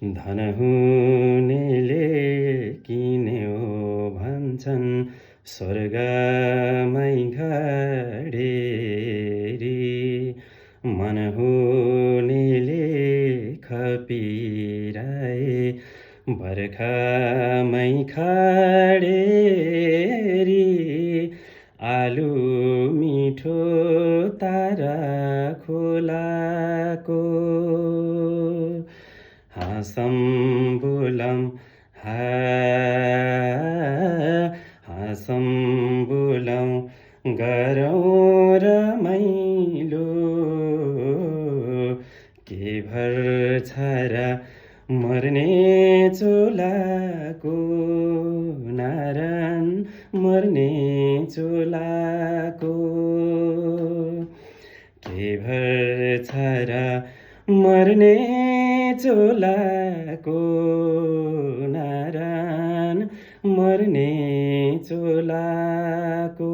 धन हुनेले किन्यो भन्छन् स्वर्गमै घडेरी मन हुनेले खपिराए बर्खामै खडेरी आलु मिठो तारा खोलाको हाँसम बोलम हाँसम बोलम गरौँ रमाइलो के भर छ र मर्ने चोलाको नारायण मर्ने चोलाको के भर छ र मर्ने चोलाको नारायण मर्ने चोलाको